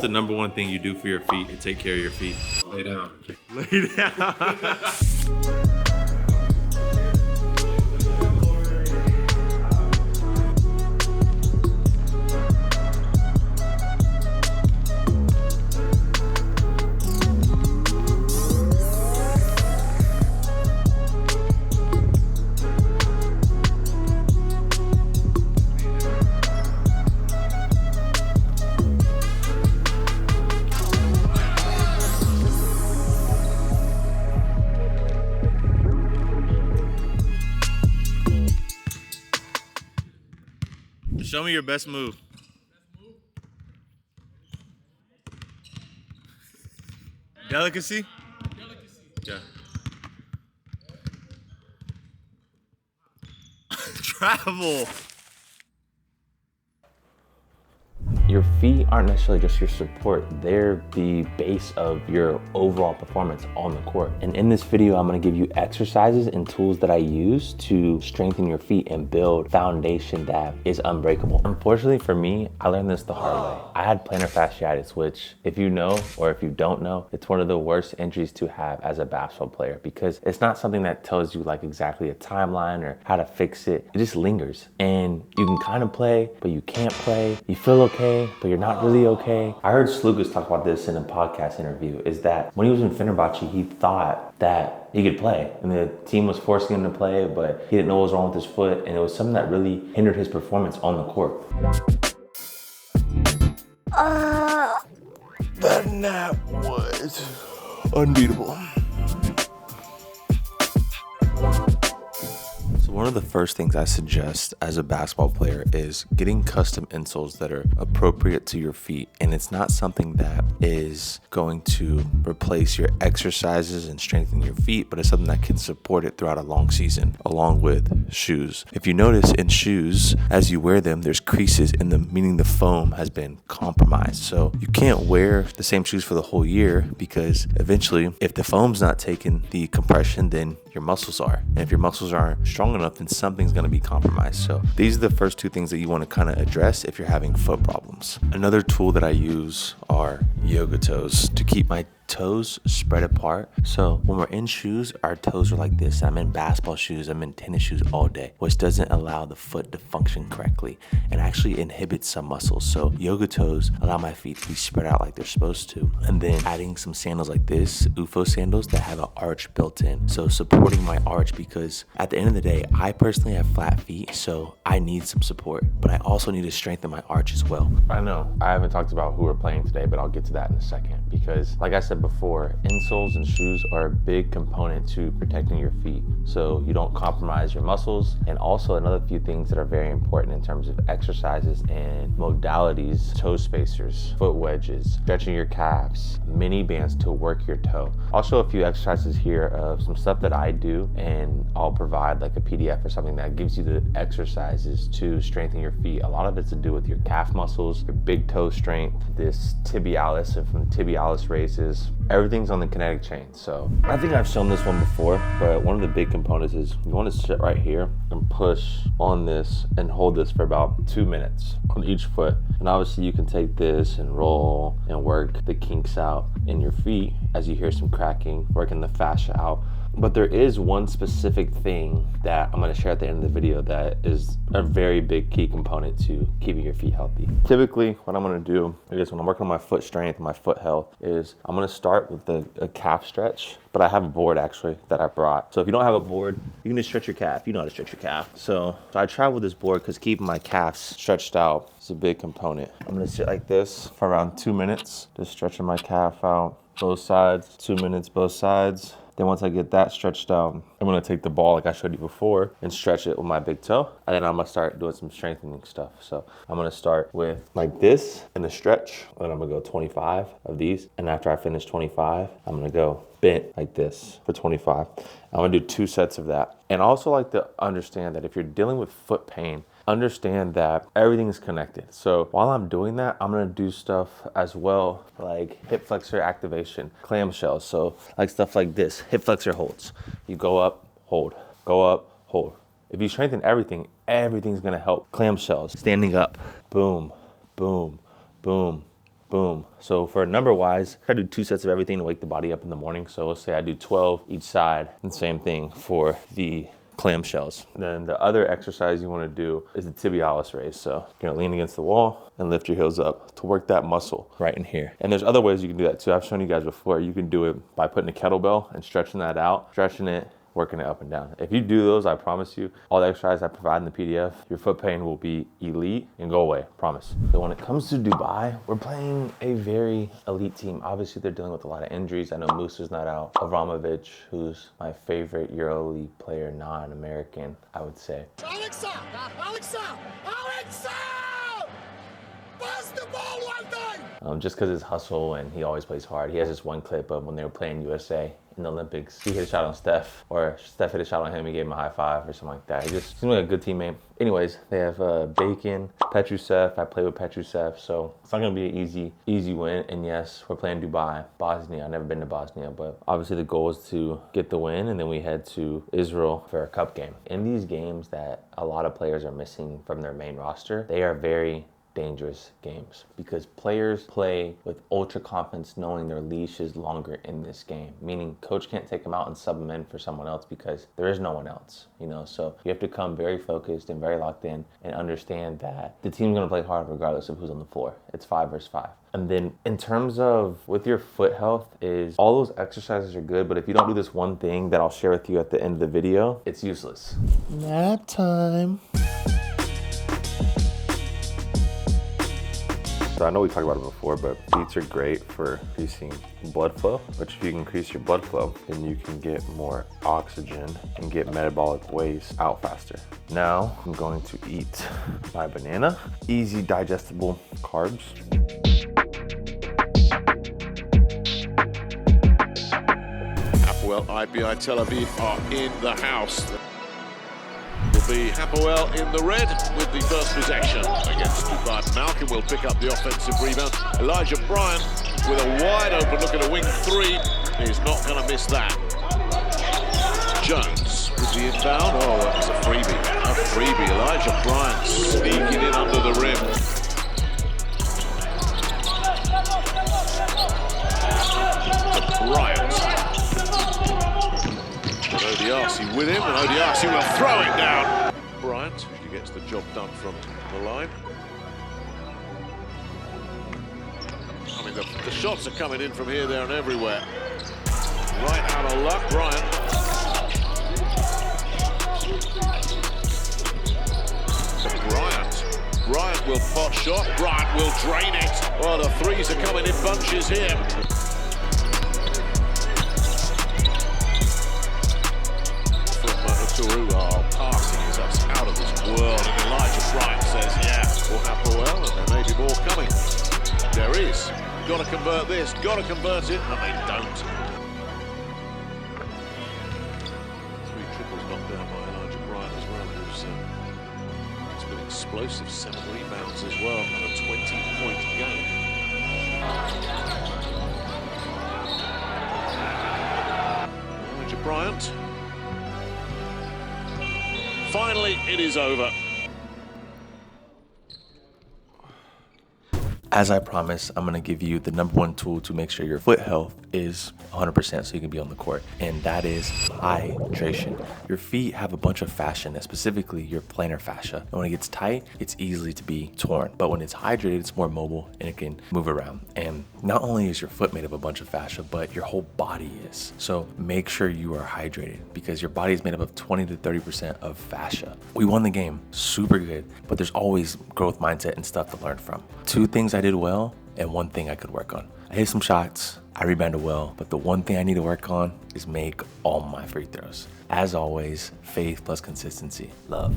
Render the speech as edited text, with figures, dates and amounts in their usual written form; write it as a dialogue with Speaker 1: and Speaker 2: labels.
Speaker 1: the number one thing you do for your feet to take care of your feet?
Speaker 2: Lay down.
Speaker 1: Lay down. Show me your best move. Delicacy? Yeah. Travel.
Speaker 3: Your feet aren't necessarily just your support, they're the base of your overall performance on the court. And in this video, I'm gonna give you exercises and tools that I use to strengthen your feet and build foundation that is unbreakable. Unfortunately for me, I learned this the hard way. I had plantar fasciitis, which if you know, or if you don't know, it's one of the worst injuries to have as a basketball player because it's not something that tells you like exactly a timeline or how to fix it. It just lingers and you can kind of play, but you can't play. You feel okay, but you're not really okay. I heard Slugas talk about this in a podcast interview, is that when he was in Fenerbahce, he thought that he could play and the team was forcing him to play, but he didn't know what was wrong with his foot, and it was something that really hindered his performance on the court.
Speaker 2: That nap was unbeatable.
Speaker 3: One of the first things I suggest as a basketball player is getting custom insoles that are appropriate to your feet. And it's not something that is going to replace your exercises and strengthen your feet, but it's something that can support it throughout a long season, along with shoes. If you notice in shoes, as you wear them, there's creases in them, meaning the foam has been compromised. So you can't wear the same shoes for the whole year because eventually, if the foam's not taking the compression, then your muscles are. And if your muscles aren't strong enough, then something's gonna be compromised. So these are the first two things that you wanna kinda address if you're having foot problems. Another tool that I use are yoga toes to keep my toes spread apart. So when we're in shoes, our toes are like this. I'm in basketball shoes, I'm in tennis shoes all day, which doesn't allow the foot to function correctly and actually inhibits some muscles. So yoga toes allow my feet to be spread out like they're supposed to. And then adding some sandals like this, UFO sandals that have an arch built in. So supporting my arch, because at the end of the day, I personally have flat feet, so I need some support, but I also need to strengthen my arch as well. I know I haven't talked about who we're playing today, but I'll get to that in a second, because like I said before, insoles and shoes are a big component to protecting your feet so you don't compromise your muscles. And also another few things that are very important in terms of exercises and modalities: toe spacers, foot wedges, stretching your calves, mini bands to work your toe. I'll show a few exercises here of some stuff that I do, and I'll provide like a PDF or something that gives you the exercises to strengthen your feet. A lot of it's to do with your calf muscles, your big toe strength, this tibialis and from tibialis raises. Everything's on the kinetic chain. So I think I've shown this one before, but one of the big components is you want to sit right here and push on this and hold this for about 2 minutes on each foot. And obviously you can take this and roll and work the kinks out in your feet as you hear some cracking, working the fascia out. But there is one specific thing that I'm gonna share at the end of the video that is a very big key component to keeping your feet healthy. Typically, what I'm gonna do is when I'm working on my foot strength, my foot health, is I'm gonna start with a calf stretch, but I have a board actually that I brought. So if you don't have a board, you can just stretch your calf. You know how to stretch your calf. So I travel with this board because keeping my calves stretched out is a big component. I'm gonna sit like this for around 2 minutes, just stretching my calf out, both sides, 2 minutes, both sides. Then once I get that stretched out, I'm gonna take the ball like I showed you before and stretch it with my big toe. And then I'm gonna start doing some strengthening stuff. So I'm gonna start with like this in the stretch. And then I'm gonna go 25 of these. And after I finish 25, I'm gonna go bent like this for 25. I'm gonna do 2 sets of that. And I also like to understand that if you're dealing with foot pain, understand that everything is connected. So while I'm doing that, I'm gonna do stuff as well, like hip flexor activation, clamshells. So like stuff like this, hip flexor holds. You go up, hold, go up, hold. If you strengthen everything, everything's gonna help. Clamshells, standing up, boom, boom, boom, Boom. So for number wise, I do 2 sets of everything to wake the body up in the morning. So let's say I do 12 each side, and same thing for the clamshells. Then the other exercise you want to do is the tibialis raise. So you're gonna lean against the wall and lift your heels up to work that muscle right in here. And there's other ways you can do that too. I've shown you guys before. You can do it by putting a kettlebell and stretching that out, stretching it, working it up and down. If you do those, I promise you, all the exercises I provide in the PDF, your foot pain will be elite and go away, promise. So when it comes to Dubai, we're playing a very elite team. Obviously, they're dealing with a lot of injuries. I know Musa's not out. Avramovic, who's my favorite Euroleague player, non-American, I would say.
Speaker 4: Alexa! Pass the ball one time!
Speaker 3: Just because his hustle and he always plays hard. He has this one clip of when they were playing USA in the Olympics. He hit a shot on Steph, or Steph hit a shot on him, he gave him a high five or something like that. He just seems like a good teammate. Anyways, they have Bacon, Petrusev. I play with Petrusev, so it's not gonna be an easy win. And yes, we're playing Dubai, Bosnia. I've never been to Bosnia, but obviously the goal is to get the win, and then we head to Israel for a cup game. In these games that a lot of players are missing from their main roster, they are very dangerous games because players play with ultra confidence knowing their leash is longer in this game, meaning coach can't take them out and sub them in for someone else because there is no one else, you know. So you have to come very focused and very locked in and understand that the team's going to play hard regardless of who's on the floor. It's 5 versus 5. And then in terms of with your foot health, is all those exercises are good, but if you don't do this one thing that I'll share with you at the end of the video, it's useless. Nap time. So I know we talked about it before, but beets are great for increasing blood flow, which if you can increase your blood flow, then you can get more oxygen and get metabolic waste out faster. Now I'm going to eat my banana. Easy digestible carbs.
Speaker 5: Hapoel IBI Tel Aviv are in the house. Will be Hapoel in the red with the first possession against Dubai. Malcolm will pick up the offensive rebound. Elijah Bryant with a wide open look at a wing three. He's not going to miss that. Jones with the inbound. Oh, that was a freebie. A freebie. Elijah Bryant sneaking in under the rim. To Bryant. Odiasi with him, and Odiasi will throw it down. Bryant, he gets the job done from the line. I mean, the shots are coming in from here, there, and everywhere. Right out of luck, Bryant. Bryant will pot shot. Bryant will drain it. Well, the threes are coming in bunches here. Oh, passing is out of this world, and Elijah Bryant says, yeah, we'll have Hapoel, and there may be more coming. There is. Got to convert this, got to convert it, and they don't. 3 triples knocked down by Elijah Bryant as well, who's it's been explosive, 7 rebounds as well, and a 20-point game. Elijah Bryant. Finally, it is over.
Speaker 3: As I promised, I'm gonna give you the #1 tool to make sure your foot health is 100% so you can be on the court, and that is hydration. Your feet have a bunch of fascia in it, specifically your plantar fascia. And when it gets tight, it's easy to be torn. But when it's hydrated, it's more mobile and it can move around. And not only is your foot made of a bunch of fascia, but your whole body is. So make sure you are hydrated because your body is made up of 20 to 30% of fascia. We won the game, super good, but there's always growth mindset and stuff to learn from. 2 things I did well and 1 thing I could work on. I hit some shots, I rebounded well, but the 1 thing I need to work on is make all my free throws. As always, faith plus consistency. Love.